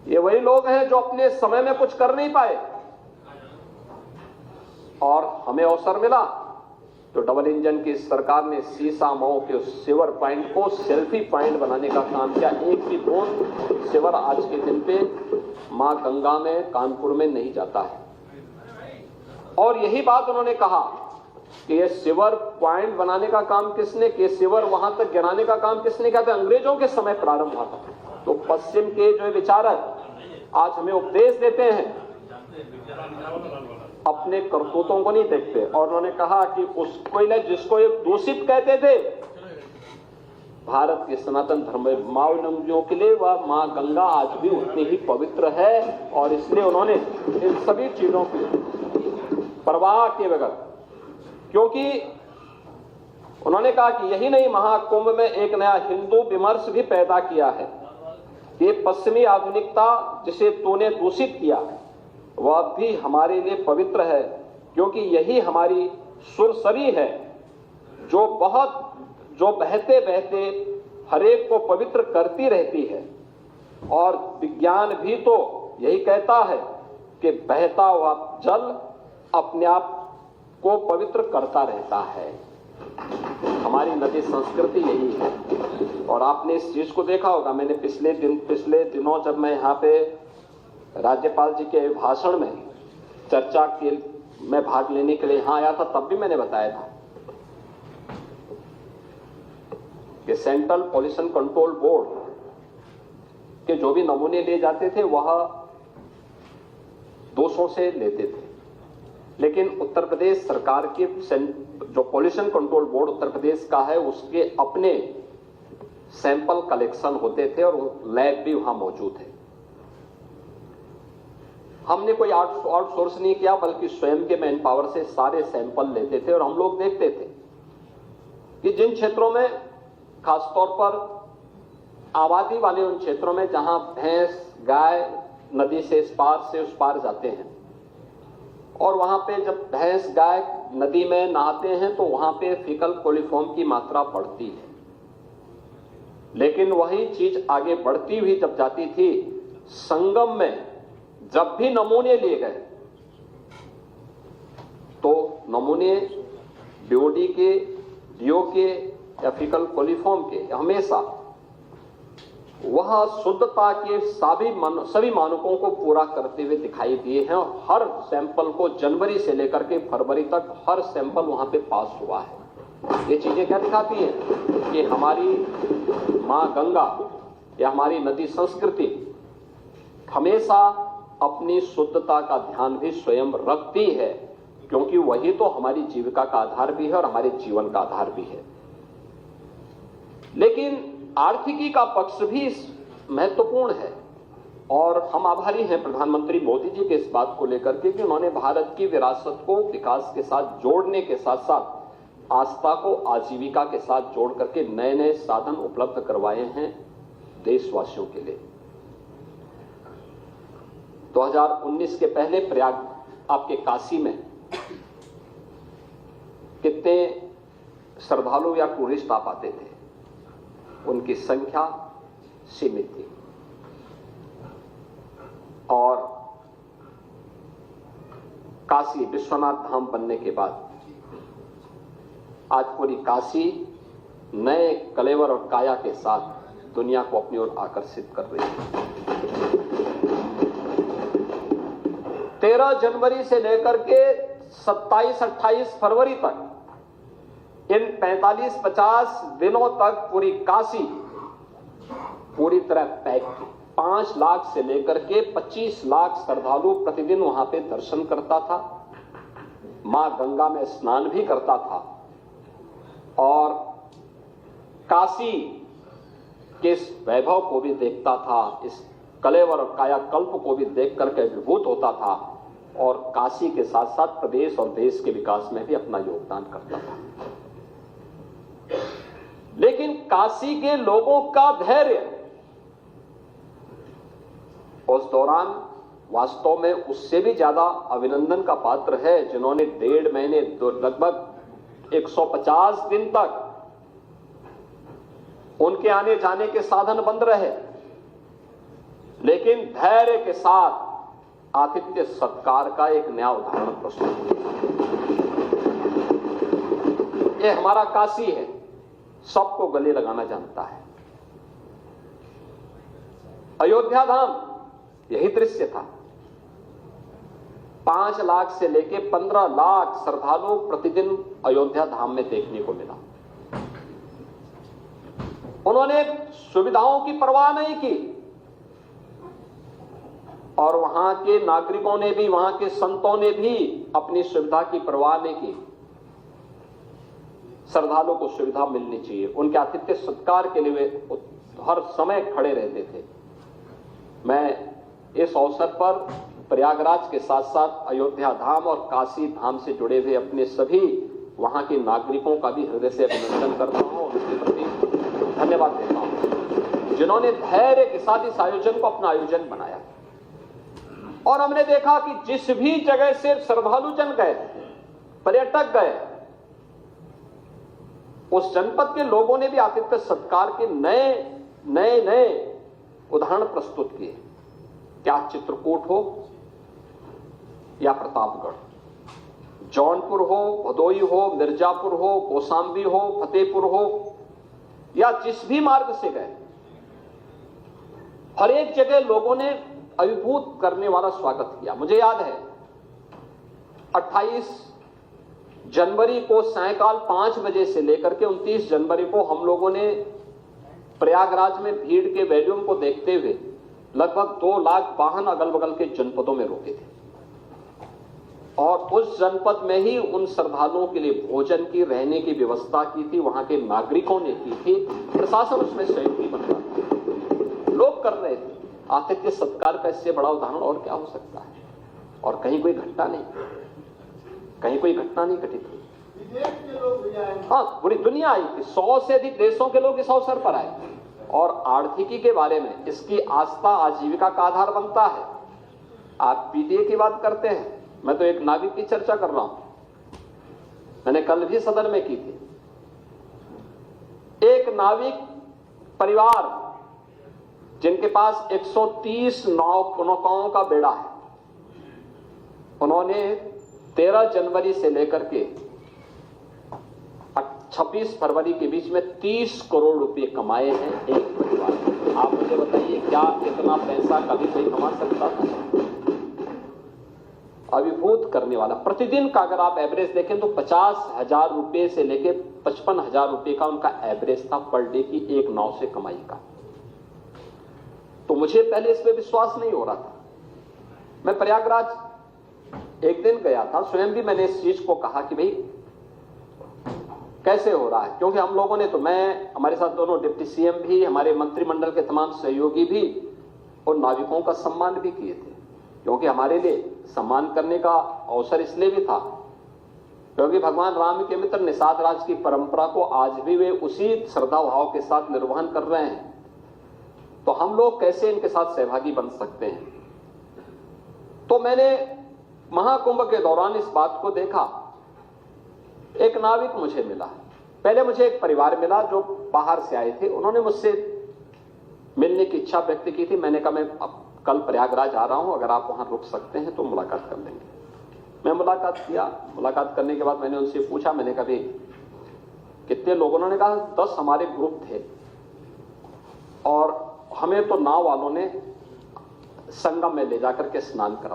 ये वही लोग हैं जो अपने समय में कुछ कर नहीं पाए और हमें अवसर मिला तो डबल इंजन की सरकार ने सीसा मऊ के उस सिवर पॉइंट को सेल्फी पॉइंट बनाने का काम किया। एक भी बूंद सिवर आज के दिन पे मां गंगा में कानपुर में नहीं जाता है। और यही बात उन्होंने कहा कि ये सिवर पॉइंट बनाने का काम किसने किया, सिवर वहां तक गिराने का काम किसने किया था? अंग्रेजों के समय प्रारंभ हुआ था। तो पश्चिम के जो विचारक आज हमें उपदेश देते हैं अपने करतूतों को नहीं देखते। और उन्होंने कहा कि उसको जिसको एक दूषित कहते थे भारत के सनातन धर्मावलंबियों के लिए वह मां गंगा आज भी उतनी ही पवित्र है। और इसलिए उन्होंने इन सभी चीजों की परवाह किए बगैर, क्योंकि उन्होंने कहा कि यही नहीं, महाकुंभ में एक नया हिंदू विमर्श भी पैदा किया है। ये पश्चिमी आधुनिकता जिसे तूने दूषित किया वह भी हमारे लिए पवित्र है, क्योंकि यही हमारी सुरसरी है जो बहते बहते हरेक को पवित्र करती रहती है। और विज्ञान भी तो यही कहता है कि बहता हुआ जल अपने आप को पवित्र करता रहता है। हमारी नदी संस्कृति यही है। और आपने इस चीज को देखा होगा, मैंने पिछले दिनों जब मैं यहाँ पे राज्यपाल जी के भाषण में चर्चा के में भाग लेने के लिए यहां आया था, तब भी मैंने बताया था कि सेंट्रल पॉल्यूशन कंट्रोल बोर्ड के जो भी नमूने लिए जाते थे वह 200 से लेते थे, लेकिन उत्तर प्रदेश सरकार के जो pollution control board Uttar Pradesh का है उसके अपने सैंपल कलेक्शन होते थे और लैब भी वहां मौजूद है। हमने कोई आउटसोर्स नहीं किया, बल्कि स्वयं के मैन पावर से सारे सैंपल लेते थे। और हम लोग देखते थे कि जिन क्षेत्रों में, खासतौर पर आबादी वाले उन क्षेत्रों में जहां भैंस गाय नदी से इस पार से उस पार जाते हैं, और वहां पे जब भैंस गाय नदी में नहाते हैं तो वहां पे फीकल कोलिफॉर्म की मात्रा बढ़ती है। लेकिन वही चीज आगे बढ़ती हुई जब जाती थी, संगम में जब भी नमूने लिए गए तो नमूने बीओडी के, डीओ के या फीकल कोलिफॉर्म के हमेशा वह शुद्धता के सभी मानकों को पूरा करते हुए दिखाई दिए हैं। और हर सैंपल को जनवरी से लेकर के फरवरी तक हर सैंपल वहां पे पास हुआ है। ये चीजें क्या दिखाती हैं कि हमारी मां गंगा या हमारी नदी संस्कृति हमेशा अपनी शुद्धता का ध्यान भी स्वयं रखती है, क्योंकि वही तो हमारी जीविका का आधार भी है और हमारे जीवन का आधार भी है। लेकिन आर्थिकी का पक्ष भी महत्वपूर्ण है और हम आभारी हैं प्रधानमंत्री मोदी जी के इस बात को लेकर के कि उन्होंने भारत की विरासत को विकास के साथ जोड़ने के साथ साथ आस्था को आजीविका के साथ जोड़ करके नए नए साधन उपलब्ध करवाए हैं देशवासियों के लिए। 2019 के पहले प्रयाग आपके काशी में कितने श्रद्धालु या टूरिस्ट आ पाते थे, उनकी संख्या सीमित थी। और काशी विश्वनाथ धाम बनने के बाद आज पूरी काशी नए कलेवर और काया के साथ दुनिया को अपनी ओर आकर्षित कर रही है। 13 जनवरी से लेकर के 27-28 फरवरी तक इन 45-50 दिनों तक पूरी काशी पूरी तरह पैक थी। 5 लाख से लेकर के 25 लाख श्रद्धालु प्रतिदिन वहां पे दर्शन करता था, मां गंगा में स्नान भी करता था और काशी के इस वैभव को भी देखता था, इस कलेवर और कायाकल्प को भी देख करके अभिभूत होता था और काशी के साथ साथ प्रदेश और देश के विकास में भी अपना योगदान करता था। लेकिन काशी के लोगों का धैर्य उस दौरान वास्तव में उससे भी ज्यादा अभिनंदन का पात्र है, जिन्होंने 1.5 महीने लगभग 150 दिन तक उनके आने जाने के साधन बंद रहे। लेकिन धैर्य के साथ आतिथ्य सत्कार का एक नया उदाहरण प्रस्तुत किया। ये हमारा काशी है, सबको गले लगाना जानता है। अयोध्या धाम यही दृश्य था। 5 लाख से लेके 15 लाख श्रद्धालु प्रतिदिन अयोध्या धाम में देखने को मिला। उन्होंने सुविधाओं की परवाह नहीं की और वहां के नागरिकों ने भी, वहां के संतों ने भी अपनी सुविधा की परवाह नहीं की। श्रद्धालुओं को सुविधा मिलनी चाहिए, उनके आतिथ्य सत्कार के लिए वे हर समय खड़े रहते थे। मैं इस अवसर पर प्रयागराज के साथ साथ अयोध्या धाम और काशी धाम से जुड़े हुए अपने सभी वहां के नागरिकों का भी हृदय से अभिनंदन करता हूं और उनके प्रति धन्यवाद देता हूं, जिन्होंने धैर्य के साथ इस आयोजन को अपना आयोजन बनाया। और हमने देखा कि जिस भी जगह से श्रद्धालु जन गए, पर्यटक गए, उस जनपद के लोगों ने भी आतिथ्य सत्कार के नए उदाहरण प्रस्तुत किए। क्या चित्रकूट हो या प्रतापगढ़, जौनपुर हो, भदोई हो, मिर्जापुर हो, कौशाम्बी हो, फतेहपुर हो, या जिस भी मार्ग से गए, हर एक जगह लोगों ने अभिभूत करने वाला स्वागत किया। मुझे याद है 28 जनवरी को सायंकाल 5 बजे से लेकर के 29 जनवरी को हम लोगों ने प्रयागराज में भीड़ के वॉल्यूम को देखते हुए लगभग 2 लाख वाहन अगल बगल के जनपदों में रोके थे और उस जनपद में ही उन श्रद्धालुओं के लिए भोजन की, रहने की व्यवस्था की थी, वहां के नागरिकों ने की थी, प्रशासन उसमें सहयोगी बन रहा था, लोग कर रहे थे। आतिथ्य सत्कार का इससे बड़ा उदाहरण और क्या हो सकता है? और कहीं कोई घटना नहीं, कहीं कोई घटना नहीं घटित हुई। हाँ, पूरी दुनिया आई थी, 100 से अधिक देशों के लोग इस अवसर पर आए। और आर्थिकी के बारे में, इसकी आस्था आजीविका का आधार बनता है। आप पीडीए की बात करते हैं, मैं तो एक नाविक की चर्चा कर रहा हूं, मैंने कल भी सदन में की थी। एक नाविक परिवार जिनके पास 130 नौकाओं का बेड़ा है, उन्होंने 13 जनवरी से लेकर के 26 फरवरी के बीच में 30 करोड़ रुपए कमाए हैं एक परिवार में। आप मुझे बताइए, क्या इतना पैसा कभी कोई कमा सकता था? अभिभूत करने वाला। प्रतिदिन का अगर आप एवरेज देखें तो 50,000 रुपए से लेके 55,000 रुपए का उनका एवरेज था पर डे की एक नाव से कमाई का। तो मुझे पहले इस पे विश्वास नहीं हो रहा था। मैं प्रयागराज एक दिन गया था, स्वयं भी मैंने इस चीज को कहा कि भाई कैसे हो रहा है, क्योंकि हम लोगों ने तो, मैं, हमारे साथ दोनों डिप्टी सीएम भी, हमारे मंत्रिमंडल के तमाम सहयोगी भी और नाविकों का सम्मान भी किए थे, क्योंकि हमारे लिए सम्मान करने का अवसर इसलिए भी था क्योंकि भगवान राम के मित्र निषाद राज की परंपरा को आज भी वे उसी श्रद्धा भाव के साथ निर्वहन कर रहे हैं। तो हम लोग कैसे इनके साथ सहभागी बन सकते हैं? तो मैंने महाकुंभ के दौरान इस बात को देखा। एक नाविक मुझे मिला, पहले मुझे एक परिवार मिला जो बाहर से आए थे, उन्होंने मुझसे मिलने की इच्छा व्यक्त की थी। मैंने कहा मैं अब कल प्रयागराज आ रहा हूं, अगर आप वहां रुक सकते हैं तो मुलाकात कर लेंगे। मैं मुलाकात किया। मुलाकात करने के बाद मैंने उनसे पूछा, मैंने कहा भाई कितने लोग? उन्होंने कहा 10 हमारे ग्रुप थे और हमें तो नाव वालों ने संगम में ले जाकर के स्नान कराया।